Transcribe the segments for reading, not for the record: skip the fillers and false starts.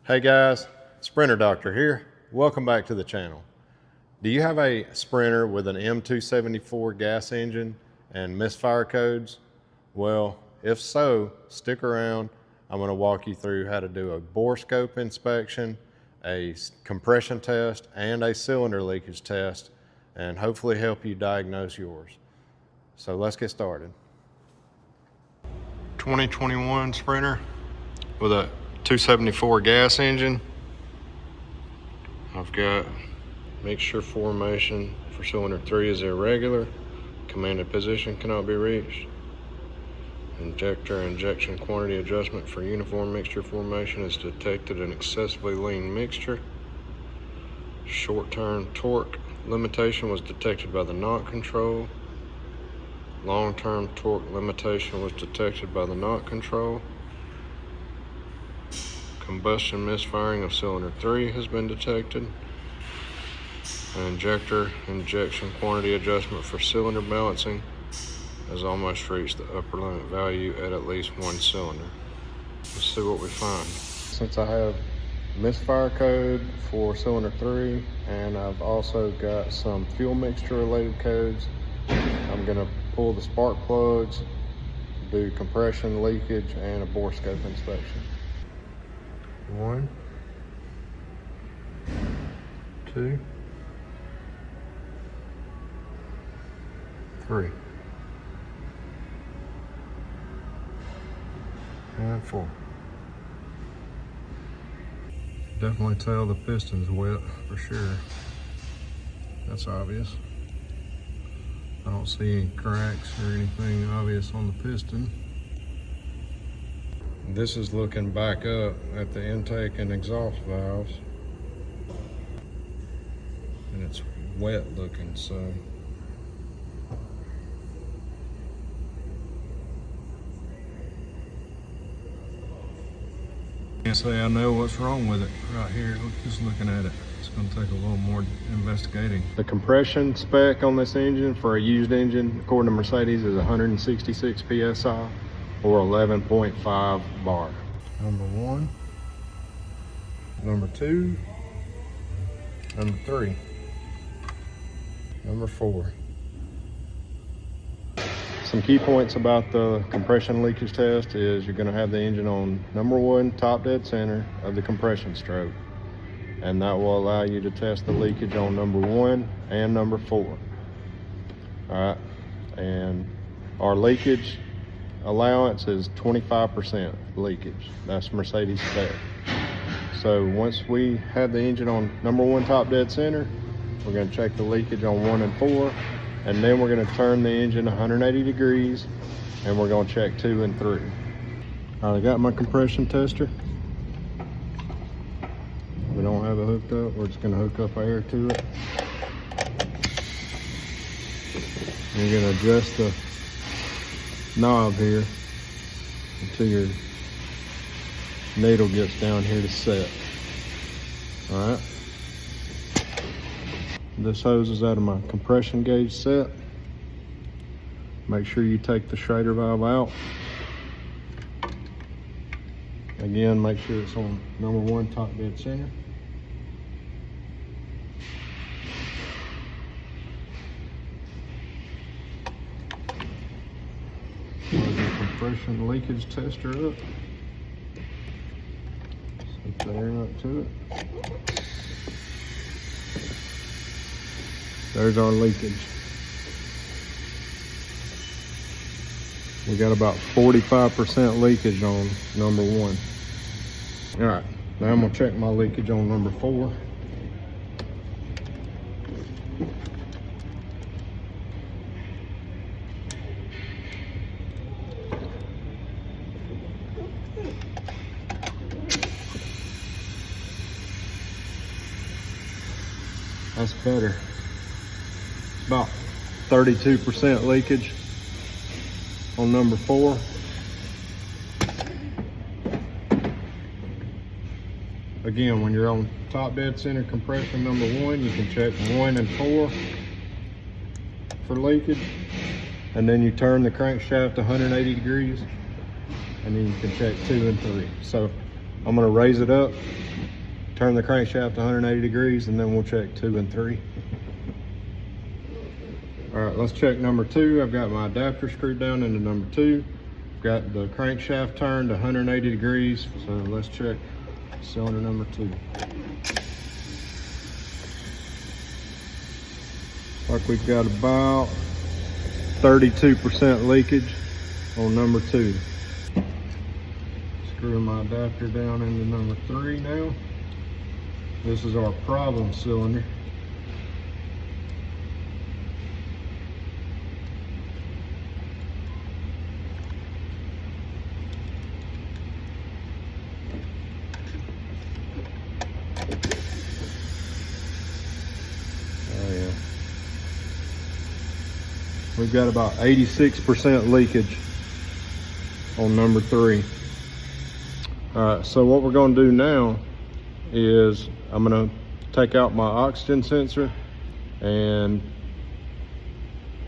Hey guys, Sprinter Doctor here. Welcome back to the channel. Do you have a Sprinter with an M274 gas engine and misfire codes? Well, if so, stick around. I'm going to walk you through how to do a borescope inspection, a compression test, and a cylinder leakage test, and hopefully help you diagnose yours. So let's get started. 2021 Sprinter with a 274 gas engine. I've got mixture formation for cylinder 3 is irregular. Commanded position cannot be reached. Injector injection quantity adjustment for uniform mixture formation is detected in excessively lean mixture. Short-term torque limitation was detected by the knot control. Long-term torque limitation was detected by the knot control. Combustion misfiring of cylinder 3 has been detected. An injector injection quantity adjustment for cylinder balancing has almost reached the upper limit value at least one cylinder. Let's see what we find. Since I have misfire code for cylinder 3 and I've also got some fuel mixture related codes, I'm going to pull the spark plugs, do compression, leakage, and a borescope inspection. 1, 2, 3, and 4. Definitely tell the piston's wet for sure. That's obvious. I don't see any cracks or anything obvious on the piston. This is looking back up at the intake and exhaust valves, and it's wet looking, so can't say I know what's wrong with it right here. Just looking at it, it's going to take a little more investigating. The compression spec on this engine for a used engine, according to Mercedes, is 166 psi. Or 11.5 bar. Number 1, number 2, number 3, number 4. Some key points about the compression leakage test is you're going to have the engine on number 1 top dead center of the compression stroke, and that will allow you to test the leakage on number 1 and number 4. All right, and our leakage allowance is 25% leakage. That's Mercedes spec. So once we have the engine on number 1 top dead center, we're going to check the leakage on 1 and 4, and then we're going to turn the engine 180 degrees and we're going to check 2 and 3. All right, I got my compression tester. We don't have it hooked up. We're just going to hook up air to it. You're going to adjust the knob here until your needle gets down here to set. All right, this hose is out of my compression gauge set. Make sure you take the Schrader valve out. Again, make sure it's on number 1 top dead center. Compression leakage tester up. Set the air up to it. There's our leakage. We got about 45% leakage on number 1. All right, now I'm gonna check my leakage on number 4. That's better. About 32% leakage on number 4. Again, when you're on top dead center compression number 1, you can check 1 and 4 for leakage, and then you turn the crankshaft 180 degrees, and then you can check 2 and 3. So I'm going to raise it up turn the crankshaft 180 degrees, and then we'll check 2 and 3. All right, let's check number 2. I've got my adapter screwed down into number 2. Got the crankshaft turned 180 degrees, so let's check cylinder number 2. Like we've got about 32% leakage on number 2. Screwing my adapter down into number 3 now. This is our problem cylinder. We've got about 86% leakage on number 3. All right, so what we're going to do now is I'm going to take out my oxygen sensor and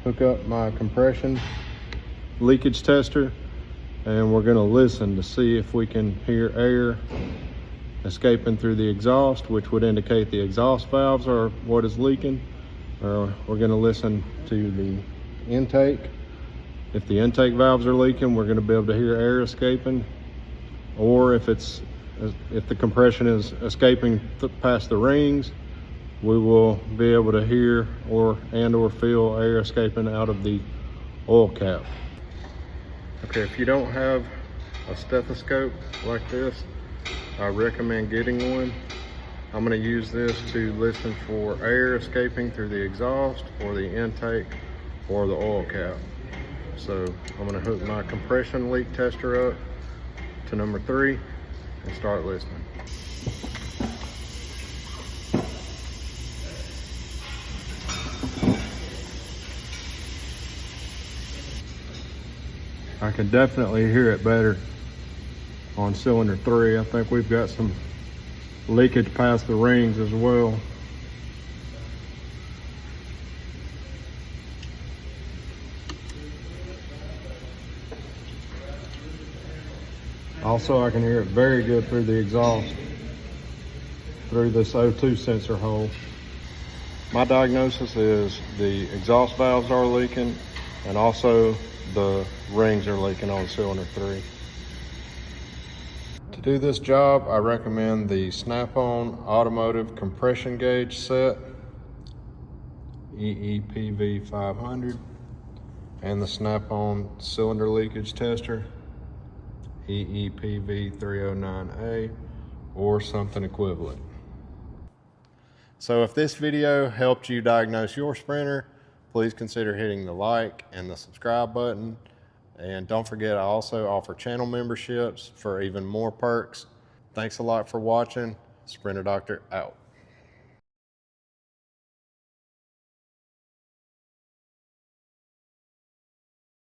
hook up my compression leakage tester, and we're going to listen to see if we can hear air escaping through the exhaust, which would indicate the exhaust valves are what is leaking. We're going to listen to the intake. If the intake valves are leaking, we're going to be able to hear air escaping, or if the compression is escaping past the rings, we will be able to hear or feel air escaping out of the oil cap. Okay, if you don't have a stethoscope like this, I recommend getting one. I'm going to use this to listen for air escaping through the exhaust or the intake or the oil cap. So I'm going to hook my compression leak tester up to number 3 and start listening. I can definitely hear it better on cylinder 3. I think we've got some leakage past the rings as well. Also, I can hear it very good through the exhaust, through this O2 sensor hole. My diagnosis is the exhaust valves are leaking, and also the rings are leaking on cylinder 3. To do this job, I recommend the Snap-on Automotive Compression Gauge Set, EEPV 500, and the Snap-on Cylinder Leakage Tester, EEPV 309A, or something equivalent. So if this video helped you diagnose your Sprinter, please consider hitting the like and the subscribe button. And don't forget, I also offer channel memberships for even more perks. Thanks a lot for watching. Sprinter Doctor out.